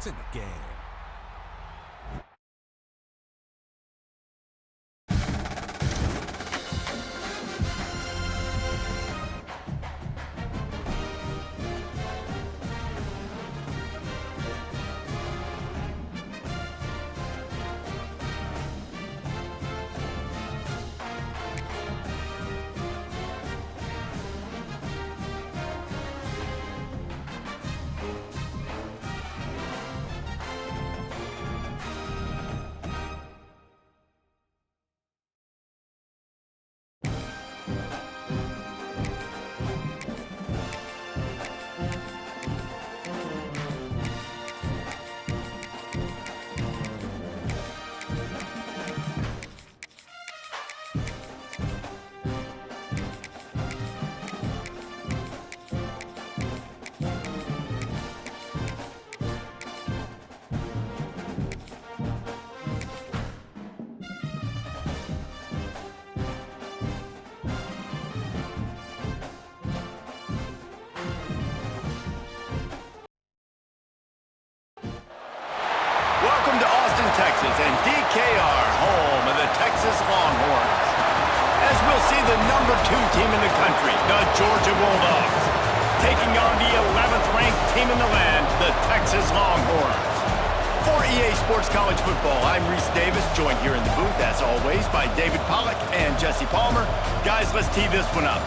points in the game. Welcome to Austin, Texas, and DKR, home of the Texas Longhorns. As we'll see the #2 team in the country, the Georgia Bulldogs, taking on the 11th ranked team in the land, the Texas Longhorns. For EA Sports College Football, I'm Reese Davis, joined here in the booth, as always, by David Pollack and Jesse Palmer. Guys, let's tee this one up.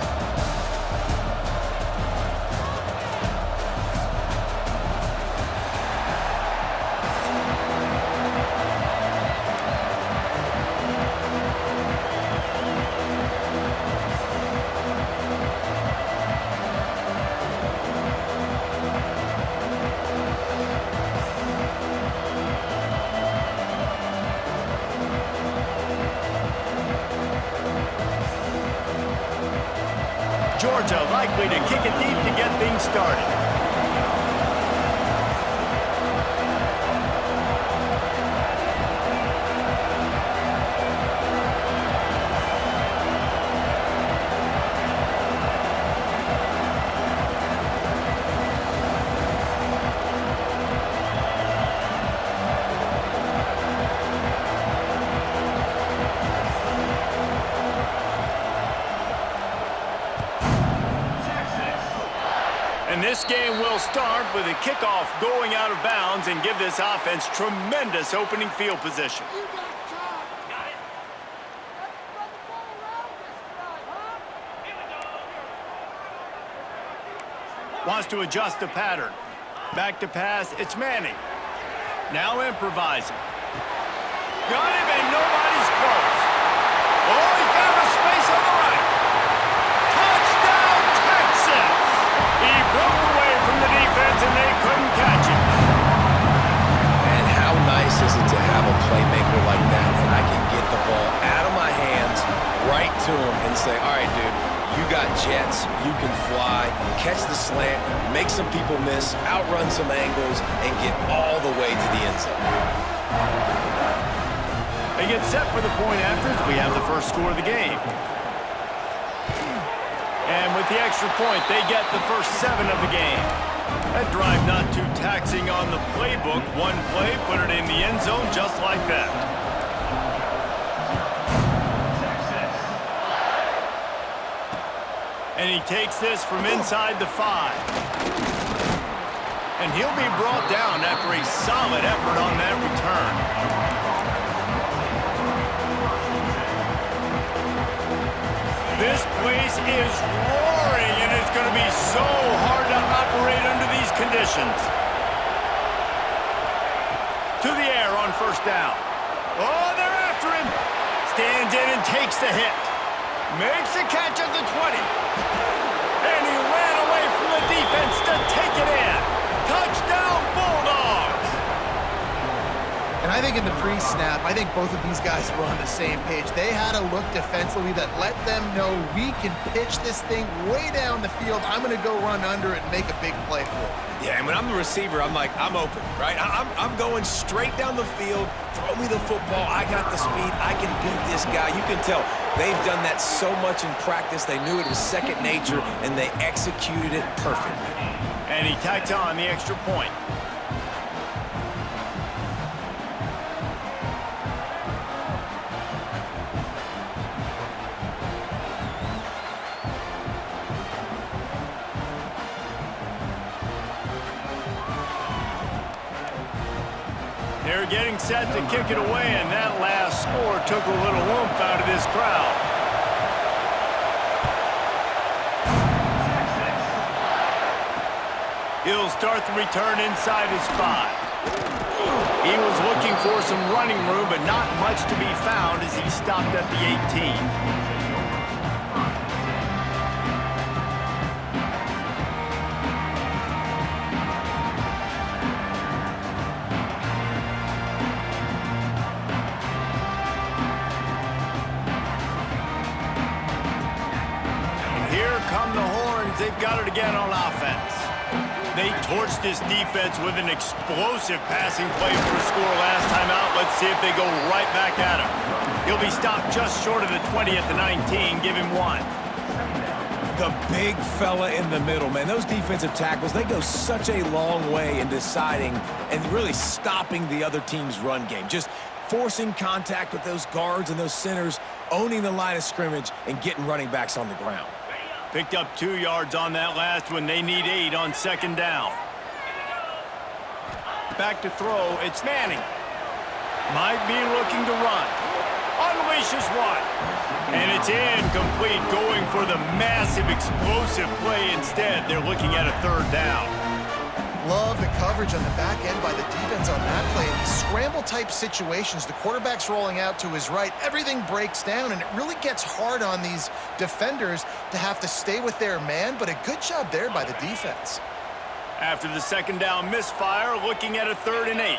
Georgia likely to kick it deep to get things started. And this game will start with a kickoff going out of bounds and give this offense tremendous opening field position. Wants to adjust the pattern. Back to pass, it's Manning. Now improvising. Got him and nobody's close. Oh, he found a space on the right. Touchdown, Texas! He broke away from the defense and they couldn't catch him. And how nice is it to have a playmaker like that I can get the ball out of my hands right to him and say, all right, dude, you got jets, you can fly, catch the slant, make some people miss, outrun some angles, and get all the way to the end zone. They get set for the point after as we have the first score of the game. And with the extra point, they get the first 7 of the game. That drive not too taxing on the playbook. One play, put it in the end zone just like that. And he takes this from inside the 5. And he'll be brought down after a solid effort on that return. This place is roaring, and it's going to be so hard to operate under these conditions. To the air on first down. Oh, they're after him. Stands in and takes the hit. Makes the catch at the 20. And he ran away from the defense to take it in. Touchdown, Bulldogs! And I think in the pre-snap, I think both of these guys were on the same page. They had a look defensively that let them know we can pitch this thing way down the field. I'm going to go run under it and make a big play for it. Yeah, and when I'm the receiver, I'm like, I'm open, right? I'm going straight down the field. Throw me the football. I got the speed. I can beat this guy. You can tell they've done that so much in practice. They knew it was second nature, and they executed it perfectly. And he tacks on the extra point. They're getting set to kick it away, and that last score took a little oomph out of this crowd. He'll start the return inside his 5. He was looking for some running room, but not much to be found as he stopped at the 18. Come the horns, they've got it again on offense. They torched this defense with an explosive passing play for a score last time out. Let's see if they go right back at him. He'll be stopped just short of the 20 at the 19. Give him 1. The big fella in the middle, man. Those defensive tackles, they go such a long way in deciding and really stopping the other team's run game. Just forcing contact with those guards and those centers, owning the line of scrimmage, and getting running backs on the ground. Picked up 2 yards on that last one. They need 8 on 2nd down. Back to throw. It's Manning. Might be looking to run. Unleashes 1. And it's incomplete, going for the massive explosive play instead. They're looking at a 3rd down. Love the coverage on the back end by the defense on that play. In these scramble-type situations, the quarterback's rolling out to his right. Everything breaks down, and it really gets hard on these defenders to have to stay with their man, but a good job there by the defense. After the 2nd down misfire, looking at a 3rd and 8.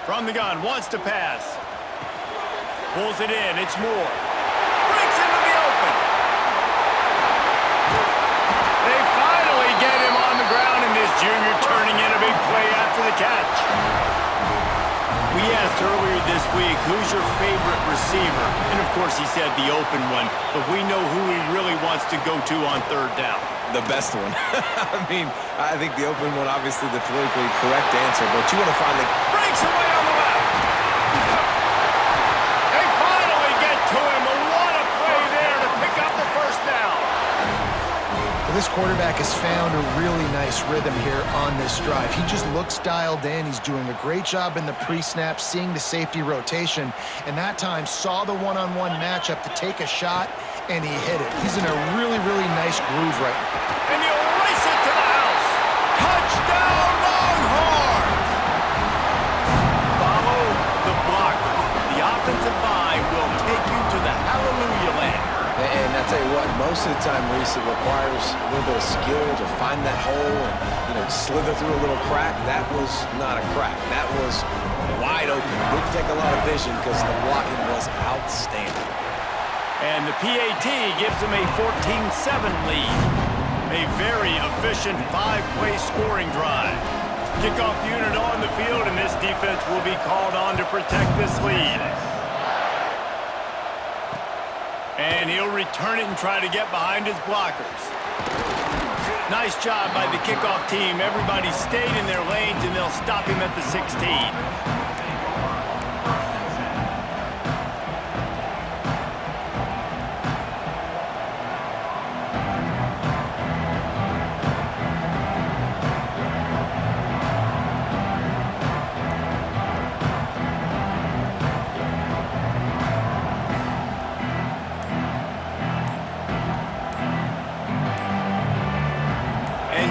From the gun, wants to pass. Pulls it in, it's Moore. Breaks into the open. They finally get him on the ground, and this junior turning in a big play after the catch. We asked earlier this week, who's your favorite receiver? And of course he said the open one, but we know who he really wants to go to on 3rd down. The best one. I mean, I think the open one, obviously the politically correct answer, but you want to find the... Breaks away on the left. They finally get to him, and what a play there to pick up the 1st down. This quarterback has found a really nice rhythm here on this drive. He just looks dialed in. He's doing a great job in the pre-snap, seeing the safety rotation, and that time saw the one-on-one matchup to take a shot, and he hit it. He's in a really, really nice groove right now. And he'll race it to the house. Touchdown, Longhorns! Follow the blocker. The offensive line will take you to the hallelujah land. And I tell you what, most of the time, Reese, it requires a little bit of skill to find that hole and, slither through a little crack. That was not a crack. That was wide open. Didn't take a lot of vision because the blocking was outstanding. And the PAT gives them a 14-7 lead. A very efficient 5-play scoring drive. Kickoff unit on the field, and this defense will be called on to protect this lead. And he'll return it and try to get behind his blockers. Nice job by the kickoff team. Everybody stayed in their lanes, and they'll stop him at the 16.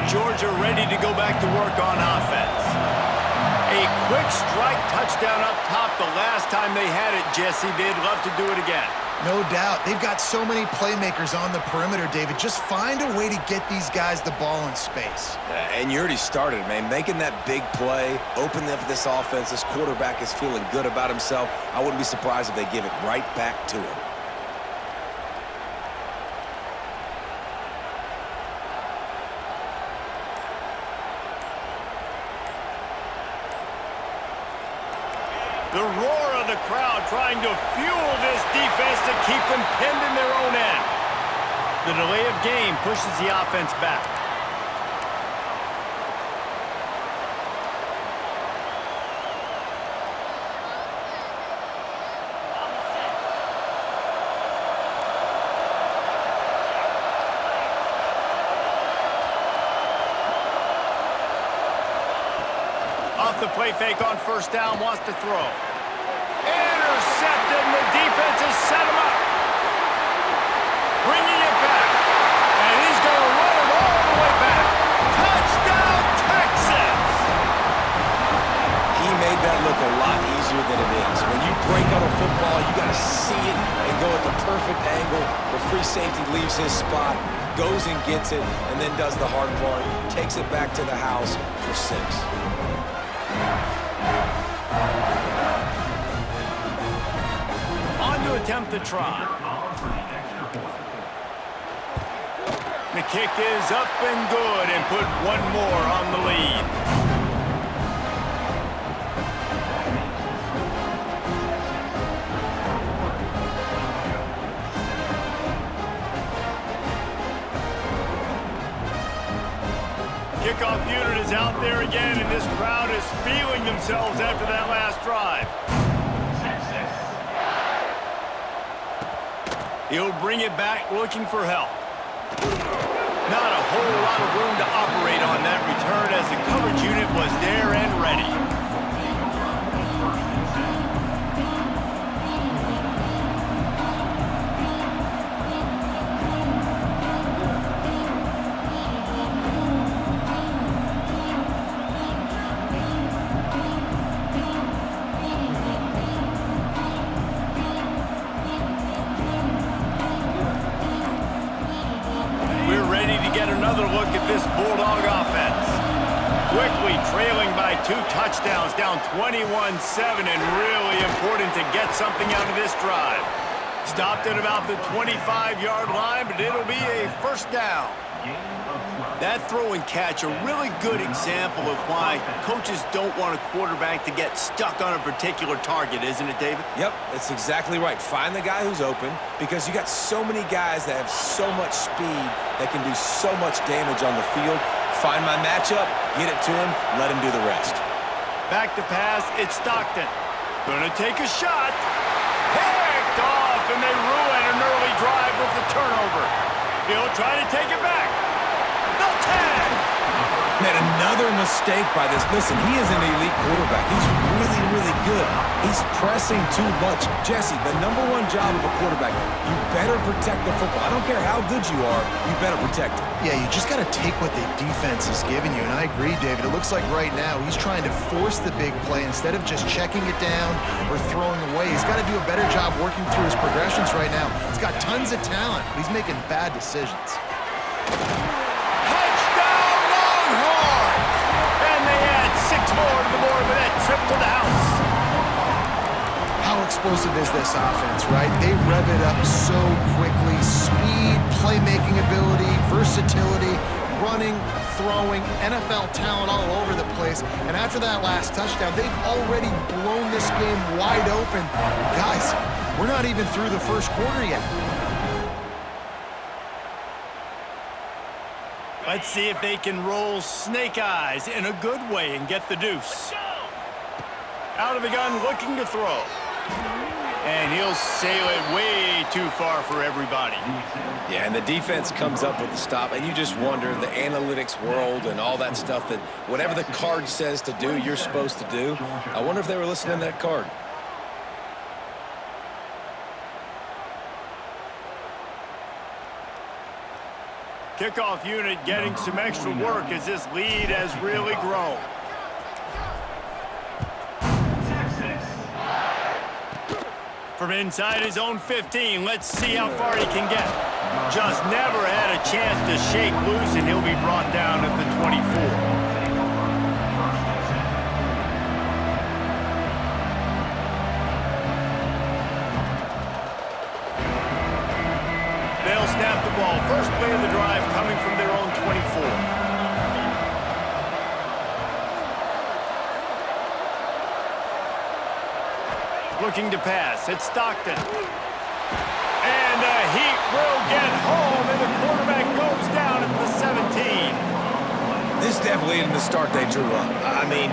Georgia ready to go back to work on offense. A quick strike touchdown up top the last time they had it, Jesse. They'd love to do it again. No doubt. They've got so many playmakers on the perimeter, David. Just find a way to get these guys the ball in space. And you already started, man. Making that big play, opening up this offense. This quarterback is feeling good about himself. I wouldn't be surprised if they give it right back to him. The roar of the crowd trying to fuel this defense to keep them pinned in their own end. The delay of game pushes the offense back. the play fake on first down, wants to throw. Intercepted, and the defense has set him up. Bringing it back. And he's going to run it all the way back. Touchdown, Texas! He made that look a lot easier than it is. When you break on a football, you got to see it and go at the perfect angle. The free safety leaves his spot, goes and gets it, and then does the hard part, takes it back to the house for 6. On to attempt the try. The kick is up and good and put one more on the lead. Kickoff unit is out there again, and this crowd is feeling themselves after that last drive. He'll bring it back looking for help. Not a whole lot of room to operate on that return as the coverage unit was there and ready. Another look at this Bulldog offense. Quickly trailing by 2 touchdowns, down 21-7, and really important to get something out of this drive. Stopped at about the 25-yard line, but it'll be a first down. That throw and catch, a really good example of why coaches don't want a quarterback to get stuck on a particular target, isn't it, David? Yep, that's exactly right. Find the guy who's open, because you got so many guys that have so much speed that can do so much damage on the field. Find my matchup, get it to him, let him do the rest. Back to pass, it's Stockton. Gonna take a shot. Picked off, and they ruin an early drive with the turnover. He'll try to take it back. No tag. Made another mistake by this. Listen, he is an elite quarterback. He's really, really good. He's pressing too much. Jesse, the #1 job of a quarterback, you better protect the football. I don't care how good you are, you better protect it. Yeah, you just got to take what the defense is giving you, and I agree, David. It looks like right now he's trying to force the big play instead of just checking it down or throwing away. He's got to do a better job working through his progressions right now. He's got tons of talent, but he's making bad decisions. More to the board with that trip to the house. How explosive is this offense, right? They rev it up so quickly. Speed, playmaking ability, versatility, running, throwing, NFL talent all over the place. And after that last touchdown, they've already blown this game wide open. Guys, we're not even through the first quarter yet. Let's see if they can roll snake eyes in a good way and get the deuce. Out of the gun, looking to throw. And he'll sail it way too far for everybody. Yeah, and the defense comes up with the stop, and you just wonder, the analytics world and all that stuff, that whatever the card says to do, you're supposed to do. I wonder if they were listening to that card. Kickoff unit getting some extra work as this lead has really grown. From inside his own 15, let's see how far he can get. Just never had a chance to shake loose, and he'll be brought down at the 24. They'll snap the ball. First play of the drive coming from their own 24. Looking to pass. It's Stockton. And the Heat will get home, and the quarterback goes down at the 17. This definitely isn't the start they drew up. I mean,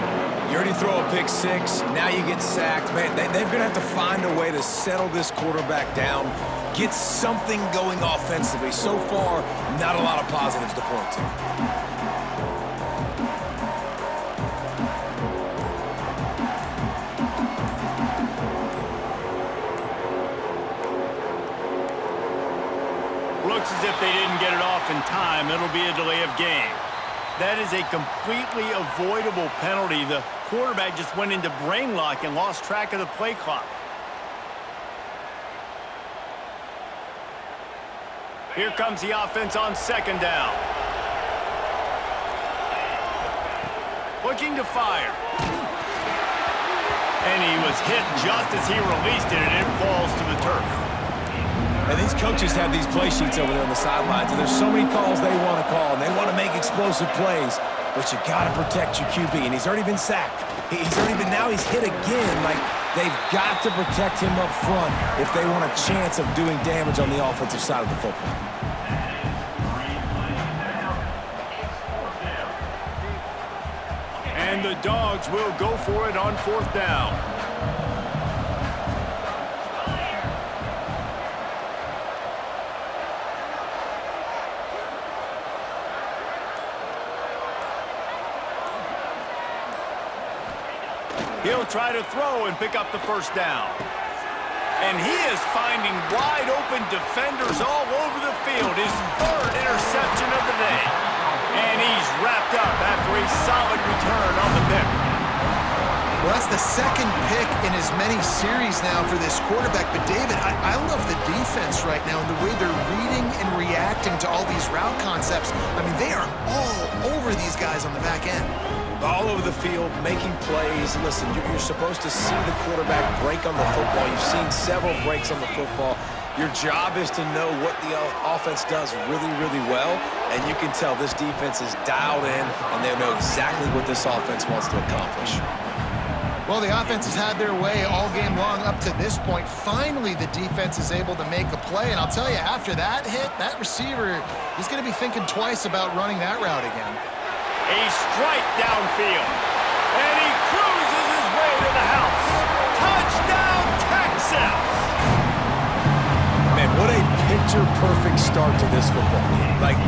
you already throw a pick six, now you get sacked. Man, they're going to have to find a way to settle this quarterback down, get something going offensively. So far, not a lot of positives to point to. as if they didn't get it off in time. It'll be a delay of game. That is a completely avoidable penalty. The quarterback just went into brain lock and lost track of the play clock. Here comes the offense on second down. Looking to fire. And he was hit just as he released it, and it falls to the turf. And these coaches have these play sheets over there on the sidelines, and there's so many calls they want to call, and they want to make explosive plays, but you got to protect your QB, and he's already been sacked. Now he's hit again. Like, they've got to protect him up front if they want a chance of doing damage on the offensive side of the football. And the Dogs will go for it on fourth down. He'll try to throw and pick up the first down. And he is finding wide open defenders all over the field. His third interception of the day. And he's wrapped up after a solid return on the pick. Well, that's the second pick in as many series now for this quarterback. But, David, I love the defense right now and the way they're reading and reacting to all these route concepts. I mean, they are all over these guys on the back end. All over the field, making plays. Listen, you're supposed to see the quarterback break on the football. You've seen several breaks on the football. Your job is to know what the offense does really, really well, and you can tell this defense is dialed in, and they know exactly what this offense wants to accomplish. Well, the offense has had their way all game long up to this point. Finally, the defense is able to make a play, and I'll tell you, after that hit, that receiver, he's going to be thinking twice about running that route again. A strike downfield. And he cruises his way to the house. Touchdown, Texas! Man, what a picture-perfect start to this football game. Like,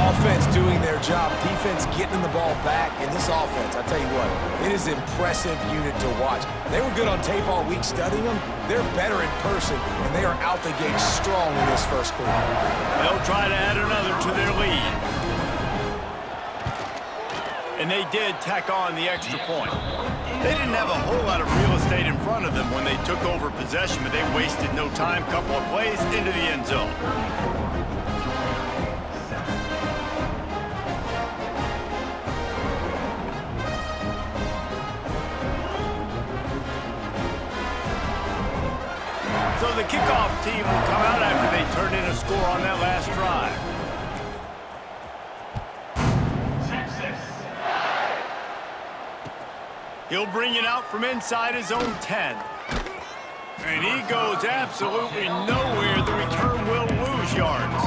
offense doing their job, defense getting the ball back, and this offense, I tell you what, it is an impressive unit to watch. They were good on tape all week studying them. They're better in person, and they are out the gate strong in this first quarter. They'll try to add another to their lead. And they did tack on the extra point. They didn't have a whole lot of real estate in front of them when they took over possession, but they wasted no time. Couple of plays into the end zone. So the kickoff team will come out after they turned in a score on that last drive. He'll bring it out from inside his own 10. And he goes absolutely nowhere. The return will lose yards.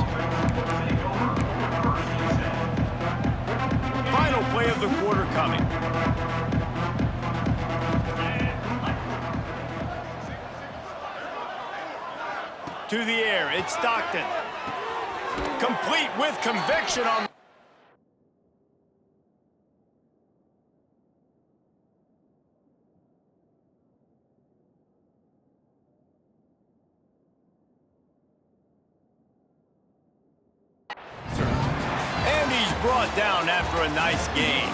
Final play of the quarter coming. To the air, it's Stockton. Complete with conviction on. Brought down after a nice game.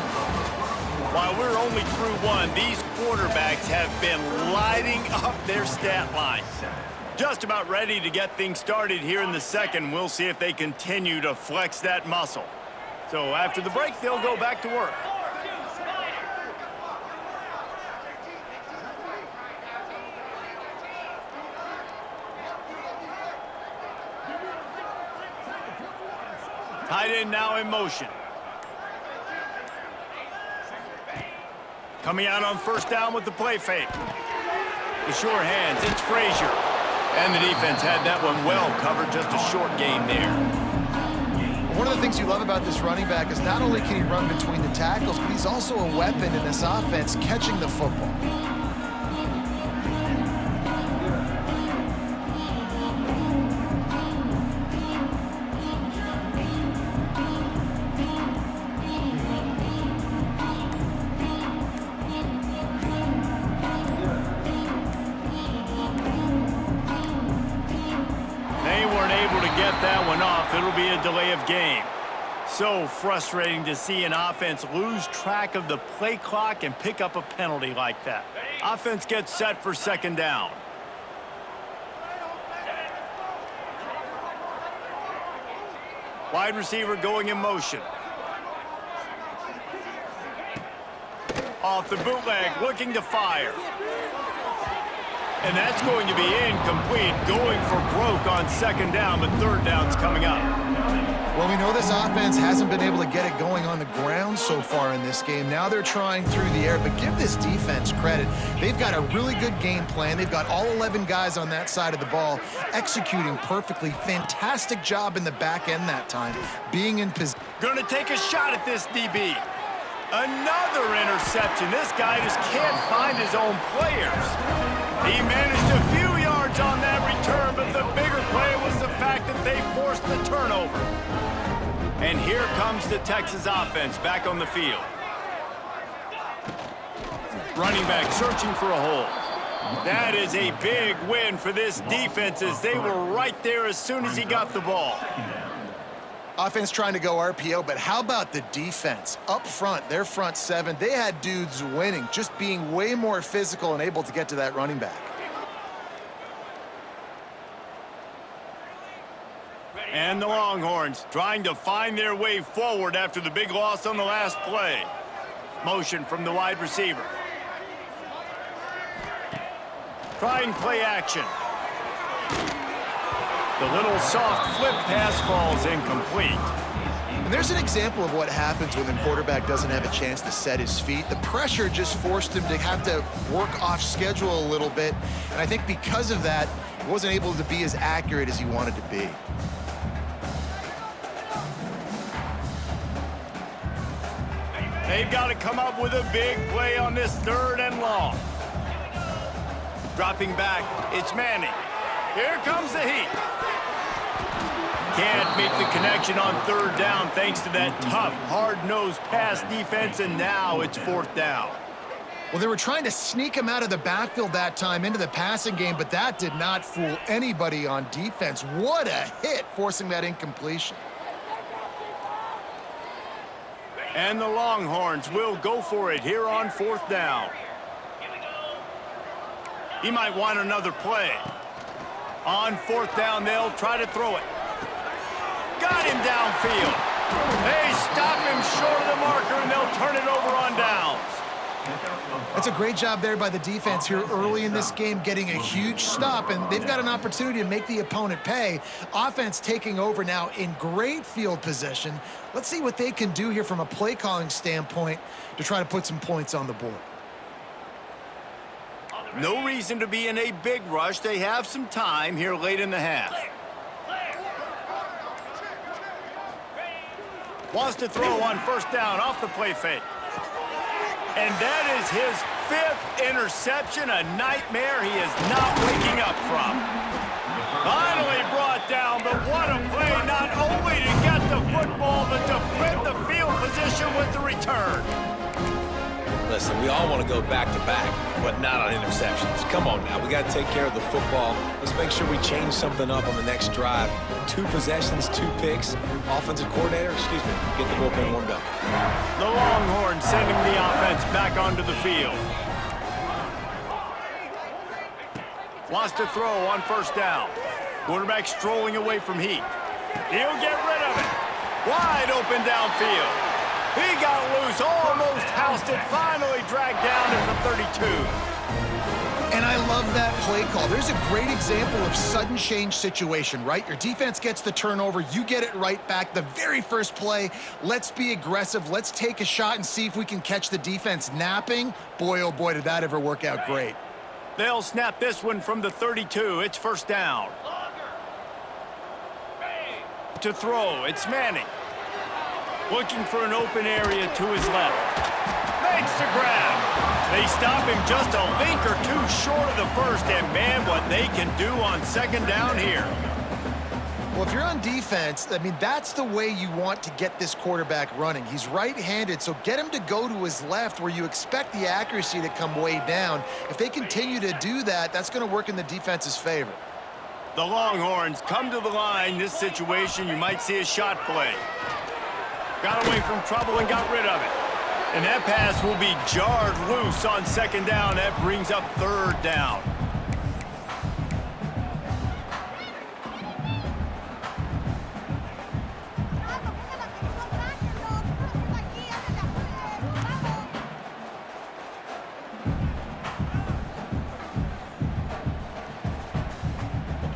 While we're only through one, these quarterbacks have been lighting up their stat lines. Just about ready to get things started here in the second. We'll see if they continue to flex that muscle. So after the break, they'll go back to work. Tight end now in motion. Coming out on first down with the play fake. The sure hands, it's Frazier. And the defense had that one well covered, just a short gain there. One of the things you love about this running back is not only can he run between the tackles, but he's also a weapon in this offense catching the football. enough, it'll be a delay of game. So frustrating to see an offense lose track of the play clock and pick up a penalty like that. Offense gets set for second down. Wide receiver going in motion. Off the bootleg, looking to fire. And that's going to be incomplete, going for broke on second down, but third down's coming up. Well, we know this offense hasn't been able to get it going on the ground so far in this game. Now they're trying through the air, but give this defense credit. They've got a really good game plan. They've got all 11 guys on that side of the ball executing perfectly. Fantastic job in the back end that time, being in position. Going to take a shot at this DB. Another interception. This guy just can't find his own players. He managed a few yards on that return, but the bigger play was the fact that they forced the turnover. And here comes the Texas offense back on the field. Running back searching for a hole. That is a big win for this defense as they were right there as soon as he got the ball. Offense trying to go RPO, but how about the defense? Up front, their front seven, they had dudes winning, just being way more physical and able to get to that running back. And the Longhorns trying to find their way forward after the big loss on the last play. Motion from the wide receiver. Trying play action. The little soft flip pass falls incomplete. And there's an example of what happens when the quarterback doesn't have a chance to set his feet. The pressure just forced him to have to work off schedule a little bit. And I think because of that, he wasn't able to be as accurate as he wanted to be. They've got to come up with a big play on this third and long. Dropping back, it's Manning. Here comes the heat. Can't make the connection on third down thanks to that tough, hard-nosed pass defense, and now it's fourth down. Well, they were trying to sneak him out of the backfield that time into the passing game, but that did not fool anybody on defense. What a hit, forcing that incompletion. And the Longhorns will go for it here on fourth down. He might want another play. On fourth down, they'll try to throw it. Got him downfield. They stop him short of the marker, and they'll turn it over on downs. That's a great job there by the defense here early in this game, getting a huge stop, and they've got an opportunity to make the opponent pay. Offense taking over now in great field position. Let's see what they can do here from a play calling standpoint to try to put some points on the board. No reason to be in a big rush. They have some time here late in the half. Wants to throw on first down off the play fake. And that is his fifth interception, a nightmare he is not waking up from. Finally brought down, but what a play, not only to get the football, but to flip the field position with the return. Listen, we all want to go back-to-back, but not on interceptions. Come on now, we got to take care of the football. Let's make sure we change something up on the next drive. 2 possessions, 2 picks. Offensive coordinator, get the bullpen warmed up. The Longhorns sending the offense back onto the field. Wants to throw on first down. Quarterback strolling away from heat. He'll get rid of it. Wide open downfield. He got loose, almost housed it, finally dragged down at the 32. And I love that play call. There's a great example of sudden change situation, right? Your defense gets the turnover, you get it right back. The very first play, let's be aggressive. Let's take a shot and see if we can catch the defense napping. Boy, oh boy, did that ever work out great. They'll snap this one from the 32. It's first down. To throw, it's Manning. Looking for an open area to his left. Makes the grab. They stop him just a link or two short of the first, and man, what they can do on second down here. Well, if you're on defense, I mean, that's the way you want to get this quarterback running. He's right-handed, so get him to go to his left where you expect the accuracy to come way down. If they continue to do that, that's going to work in the defense's favor. The Longhorns come to the line. This situation, you might see a shot play. Got away from trouble and got rid of it. And that pass will be jarred loose on second down. That brings up third down.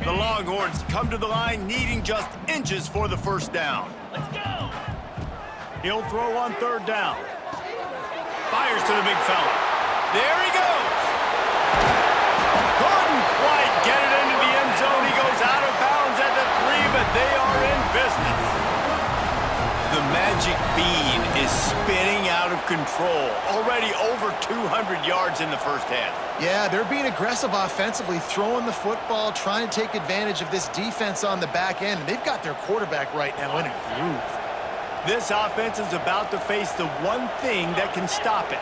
The Longhorns come to the line needing just inches for the first down. Let's go! He'll throw on third down. Fires to the big fella. There he goes. Couldn't quite get it into the end zone. He goes out of bounds at the 3, but they are in business. The magic bean is spinning out of control. Already over 200 yards in the first half. Yeah, they're being aggressive offensively, throwing the football, trying to take advantage of this defense on the back end. They've got their quarterback right now in a groove. This offense is about to face the one thing that can stop it.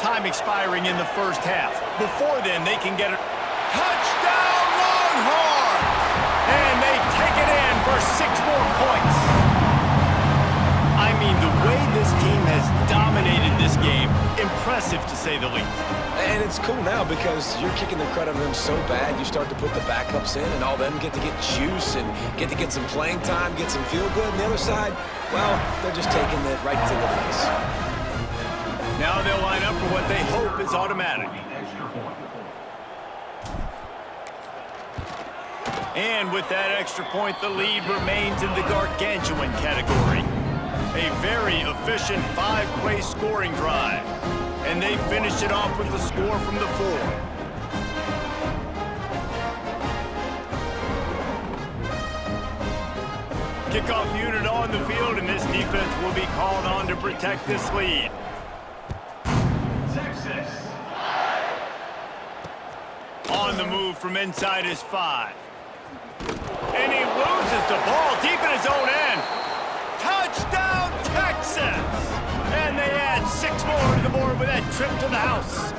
Time expiring in the first half. Before then, they can get a touchdown Longhorns! And they take it in for 6 more points. I mean, the way this team has dominated this game, impressive to say the least. And it's cool now because you're kicking the credit on them so bad, you start to put the backups in, and all them get to get juice and get to get some playing time, get some feel good. And the other side, well, they're just taking it right to the face. Now they'll line up for what they hope is automatic. And with that extra point, the lead remains in the gargantuan category. A very efficient 5-play scoring drive. And they finished it off with the score from the 4. Kickoff unit on the field, and this defense will be called on to protect this lead. Texas. On the move from inside his 5. And he loses the ball deep in his own end. Touchdown, Texas! And they add 6 more to the board with that trip to the house.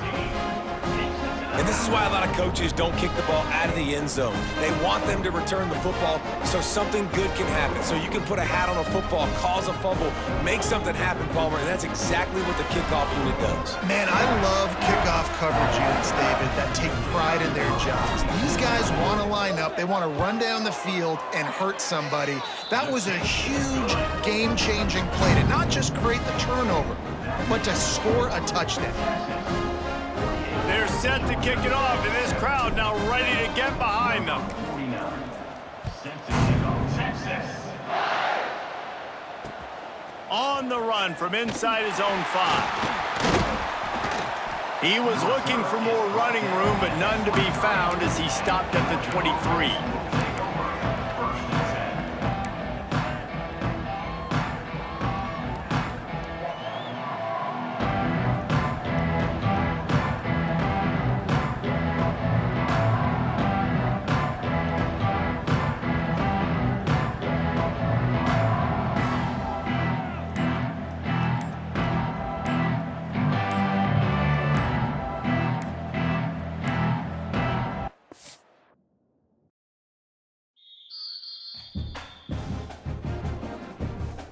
And this is why a lot of coaches don't kick the ball out of the end zone. They want them to return the football so something good can happen. So you can put a hat on a football, cause a fumble, make something happen, Palmer, and that's exactly what the kickoff unit does. Man, I love kickoff coverage units, David, that take pride in their jobs. These guys want to line up. They want to run down the field and hurt somebody. That was a huge game-changing play to not just create the turnover, but to score a touchdown. They're set to kick it off, and this crowd now ready to get behind them. 49. Set to kick off. Texas. On the run from inside his own 5. He was looking for more running room, but none to be found as he stopped at the 23.